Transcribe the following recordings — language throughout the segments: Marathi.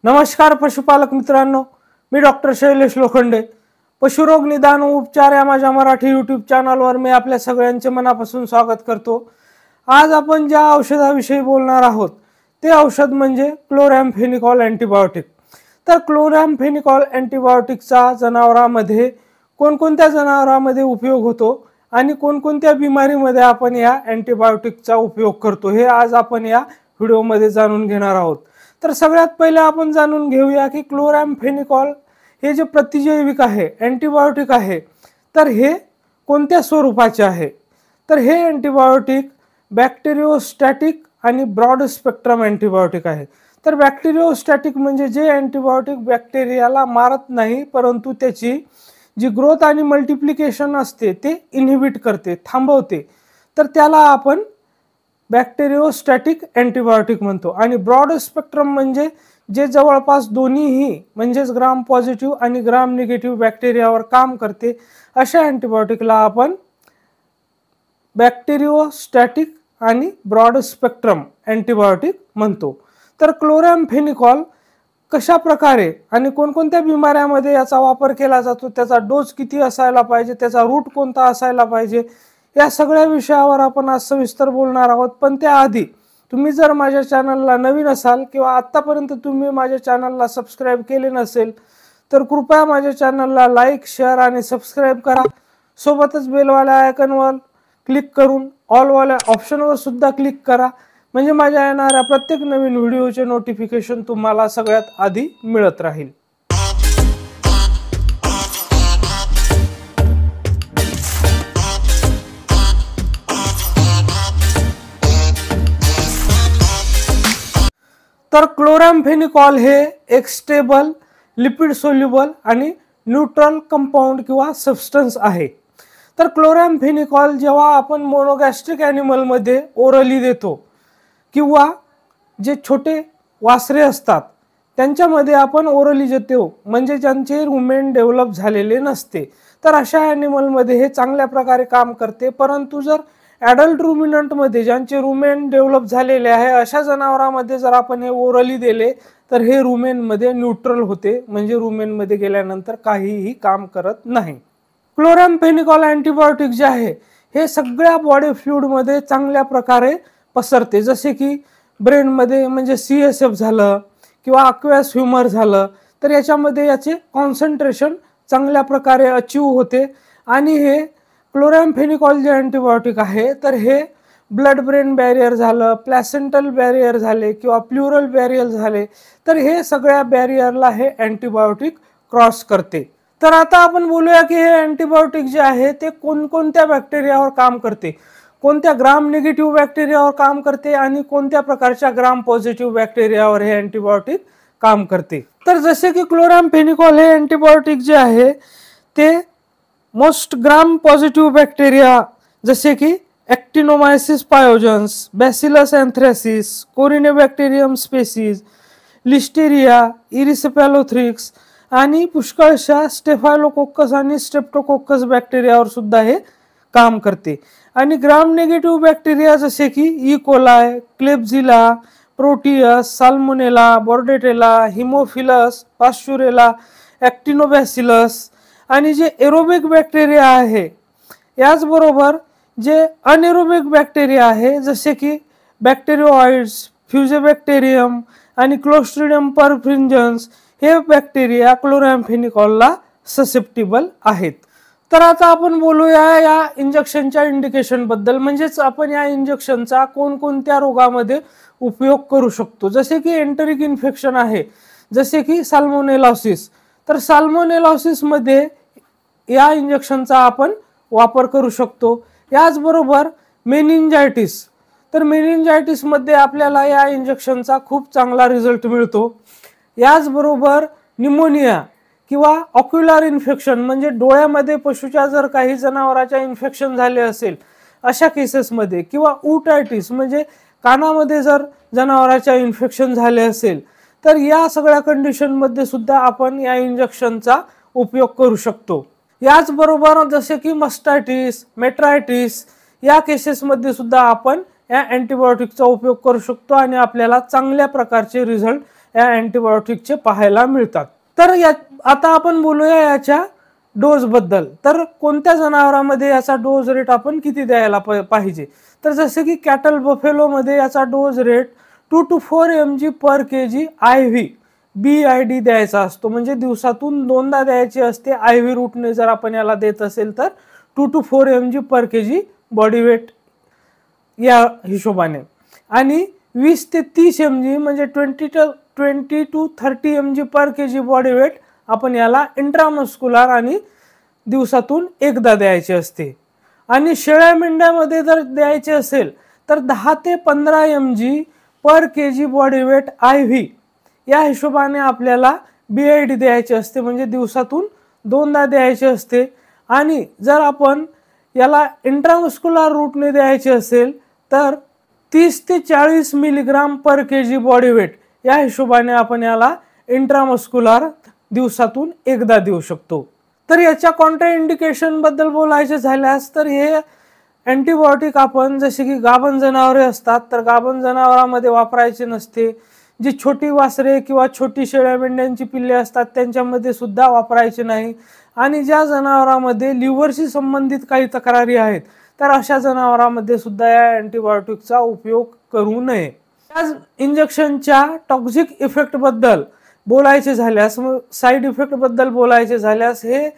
नमस्कार पशुपालक मित्रांनो, मी डॉक्टर शैलेश लोखंडे. पशुरोग निदान व उपचार या माझ्या मराठी यूट्यूब चॅनलवर मी आपल्या सगळ्यांचे मनापासून स्वागत करतो. आज आपण ज्या औषधाविषयी बोलणार आहोत ते औषध म्हणजे क्लोरॅम्फेनिकॉल अँटीबायोटिक. तर क्लोरॅम्फेनिकॉल अँटीबायोटिकचा जनावरांमध्ये कोणकोणत्या जनावरांमध्ये उपयोग होतो आणि कोणकोणत्या बिमारीमध्ये आपण या अँटीबायोटिकचा उपयोग करतो हे आज आपण या व्हिडिओमध्ये जाणून घेणार आहोत. तर सगळ्यात पहिले आपण जाणून घेऊया की क्लोरॅम्फेनिकॉल हे जे प्रतिजैविक आहे, अँटीबायोटिक आहे, तर हे कोणत्या स्वरूपाचे आहे. तर हे अँटीबायोटिक बॅक्टेरियोस्टॅटिक आणि ब्रॉड स्पेक्ट्रम अँटीबायोटिक आहे. तर बॅक्टेरियोस्टॅटिक म्हणजे जे अँटीबायोटिक बॅक्टेरियाला मारत नाही परंतु त्याची जी ग्रोथ आणि मल्टिप्लिकेशन असते ते इनहिबिट करते, थांबवते, तर त्याला आपण बॅक्टेरियोस्टॅटिक अँटीबायोटिक म्हणतो. आणि ब्रॉड स्पेक्ट्रम म्हणजे जे जवळपास दोन्हीही म्हणजेच ग्राम पॉझिटिव्ह आणि ग्राम निगेटिव्ह बॅक्टेरियावर काम करते अशा अँटीबायोटिकला आपण बॅक्टेरियोस्टॅटिक आणि ब्रॉड स्पेक्ट्रम अँटीबायोटिक म्हणतो. तर क्लोरॅम्फेनिकॉल कशा प्रकारे आणि कोणकोणत्या बिमाऱ्यामध्ये याचा वापर केला जातो, त्याचा डोस किती असायला पाहिजे, त्याचा रूट कोणता असायला पाहिजे, या सगळ्या विषयावर आपण आज सविस्तर बोलणार आहोत. पण त्याआधी तुम्ही जर माझ्या चॅनलला नवीन असाल किंवा आत्तापर्यंत तुम्ही माझ्या चॅनलला सबस्क्राईब केले नसेल तर कृपया माझ्या चॅनलला लाईक, शेअर आणि सबस्क्राईब करा. सोबतच बेलवाल्या आयकॉनवर क्लिक करून ऑलवाल्या ऑप्शनवर सुद्धा क्लिक करा, म्हणजे माझ्या येणाऱ्या प्रत्येक नवीन व्हिडिओचे नोटिफिकेशन तुम्हाला सगळ्यात आधी मिळत राहील. तर क्लोरॅम्फेनिकॉल हे एक स्टेबल, लिपिड सोल्युबल आणि न्यूट्रल कंपाऊंड किंवा सबस्टन्स आहे. तर क्लोरॅम्फेनिकॉल जेव्हा आपण मोनोगॅस्ट्रिक ॲनिमलमध्ये ओरली देतो किंवा जे छोटे वासरे असतात त्यांच्यामध्ये आपण ओरली देतो, म्हणजे ज्यांचे रुमेन डेव्हलप झालेले नसते, तर अशा ॲनिमलमध्ये हे चांगल्या प्रकारे काम करते. परंतु जर ॲडल्ट रुमिनंटमध्ये ज्यांचे रुमेन डेव्हलप झालेले आहे अशा जनावरांमध्ये जर आपण हे ओरली दिले तर हे रुमेनमध्ये न्यूट्रल होते, म्हणजे रुमेनमध्ये गेल्यानंतर काहीही काम करत नाही. क्लोरॅम्फेनिकॉल अँटीबायोटिक जे आहे हे सगळ्या बॉडी फ्लुइडमध्ये चांगल्या प्रकारे पसरते, जसे की ब्रेनमध्ये म्हणजे CSF झालं किंवा अक्वेस ह्युमर झालं, तर याच्यामध्ये याचे कॉन्सन्ट्रेशन चांगल्या प्रकारे अचीव होते. आणि हे क्लोरॅम्फेनिकॉल जे अँटीबायोटिक आहे तर हे ब्लड ब्रेन बॅरियर झालं, प्लॅसेंटल बॅरियर झाले किंवा प्लुरल बॅरियर झाले, तर हे सगळ्या बॅरियरला हे अँटीबायोटिक क्रॉस करते. तर आता आपण बोलूया की हे अँटीबायोटिक जे आहे ते कोणकोणत्या बॅक्टेरियावर काम करते, कोणत्या ग्राम निगेटिव्ह बॅक्टेरियावर काम करते आणि कोणत्या प्रकारच्या ग्राम पॉझिटिव्ह बॅक्टेरियावर हे अँटीबायोटिक काम करते. तर जसे की क्लोरॅम्फेनिकॉल हे अँटीबायोटिक जे आहे ते मोस्ट ग्राम पॉझिटिव्ह बॅक्टेरिया जसे की ॲक्टिनोमायसिस पायोजन्स, बॅसिलस अँथ्रॅसिस, कोरिनेबॅक्टेरियम स्पेसीज, लिस्टेरिया, इरिसेपॅलोथ्रिक्स आणि पुष्कळशा स्टेफायलोकोकस आणि स्ट्रेप्टोकोकस बॅक्टेरियावर सुद्धा हे काम करते. आणि ग्राम निगेटिव्ह बॅक्टेरिया जसे की E. coli, क्लेब्झिला, Proteus, salmonella, बॉर्डेटेला, Haemophilus, Pasteurella, ॲक्टिनोबॅसिलस आणि जे एरोबिक बॅक्टेरिया आहे, याचबरोबर जे अनएरोबिक बॅक्टेरिया आहे जसे की बॅक्टेरिओइड्स, फ्युजेबॅक्टेरियम आणि क्लोस्ट्रिडियम परफ्रिंजन्स, हे बॅक्टेरिया क्लोरॅम्फेनिकॉलला ससेप्टिबल आहेत. तर आता आपण बोलूया या इंजेक्शनच्या इंडिकेशनबद्दल, म्हणजेच आपण या इंजेक्शनचा कोणकोणत्या रोगामध्ये उपयोग करू शकतो. जसे की एंटरिक इन्फेक्शन आहे, जसे की साल्मोनेलॉसिस, तर साल्मोनेलॉसिसमध्ये या इंजेक्शनचा आपण वापर करू शकतो. याचबरोबर मेनिंजायटिस, तर मेनिंजायटिसमध्ये आपल्याला या इंजेक्शनचा खूप चांगला रिझल्ट मिळतो. याचबरोबर निमोनिया किंवा ऑक्युलर इन्फेक्शन म्हणजे डोळ्यामध्ये पशुच्या जर काही जनावराच्या इन्फेक्शन झाले असेल अशा केसेसमध्ये, किंवा उटायटिस म्हणजे कानामध्ये जर जनावराच्या इन्फेक्शन झाले असेल, तर या सगळ्या कंडिशनमध्ये सुद्धा आपण या इंजेक्शनचा उपयोग करू शकतो. याचबरोबर जसे की मस्टायटिस, मेट्रायटिस या केसेसमध्ये सुद्धा आपण या अँटीबायोटिकचा उपयोग करू शकतो आणि आपल्याला चांगल्या प्रकारचे रिझल्ट या अँटीबायोटिकचे पाहायला मिळतात। तर आता आपण बोलूया याच्या डोस बद्दल। तर कोणत्या जनावरांमध्ये याचा डोस रेट आपण किती द्यायला पाहिजे, तर जसे की कॅटल बफेलो मध्ये याचा डोस रेट 2 to 4 mg पर kg IV BID द्यायचा असतो, म्हणजे दिवसातून 2दा द्यायची असते। IV रूटने जर आपण याला देत असेल तर 2 to 4 mg पर kg बॉडी वेट या हिशोबाने, आणि 20 ते 30 mg म्हणजे 20 to 30 mg पर kg बॉडी वेट आपण याला इंट्रामस्क्युलर आणि दिवसातून एकदा द्यायचे असते। आणि शेळ्या मेंढ्यामध्ये जर द्यायचे असेल तर 10 ते 15 mg पर kg बॉडी वेट IV या हिशोबाने आपल्याला BID द्यायचे असते, म्हणजे दिवसातून 2दा द्यायचे असते। आणि जर आपण याला इंट्रामस्क्युलर रूटने द्यायचे असेल तर 30 ते 40 मिलीग्राम पर kg बॉडी वेट या हिशोबाने आपण याला इंट्रामस्क्युलर दिवसातून एकदा देऊ शकतो। तर याच्या कॉन्ट्राइंडिकेशन बद्दल बोलायचे झाल्यास तर हे अँटीबायोटिक आपण जसे की गाभण जनावरे असतात तर गाभण जनावरांमध्ये वापरायचे नसते। जी छोटी वासरे किंवा छोटी शेळ्या मेंढ्यांची पिल्ले असतात त्यांच्यामध्ये सुद्धा वापरायचे नाही। आणि ज्या जनावरांमध्ये लिव्हरशी संबंधित काही तक्रारी आहेत तर अशा जनावरांमध्ये सुद्धा या अँटीबायोटिकचा उपयोग करू नये। याच इंजेक्शनच्या टॉक्सिक इफेक्ट बद्दल बोलायचे झाल्यास, साइड इफेक्ट बद्दल बोलायचे झाल्यास, हे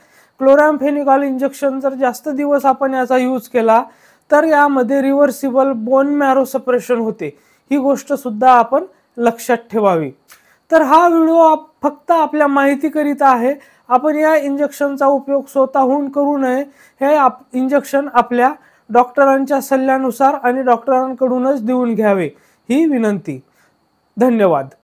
क्लोरॅम्फेनिकॉल इंजेक्शन जर जास्त दिवस आपण याचा यूज केला तर यामध्ये रिव्हर्सिबल बोन मॅरो सप्रेशन होते, ही गोष्ट सुद्धा आपण लक्षात ठेवावी। तर हा व्हिडिओ फक्त आपल्या माहितीकरिता आहे। आपण या इंजेक्शनचा उपयोग स्वतःहून करू नये। हे इंजेक्शन आपल्या डॉक्टरांच्या सल्ल्यानुसार आणि डॉक्टरांकडूनच देऊन घ्यावे ही विनंती। धन्यवाद।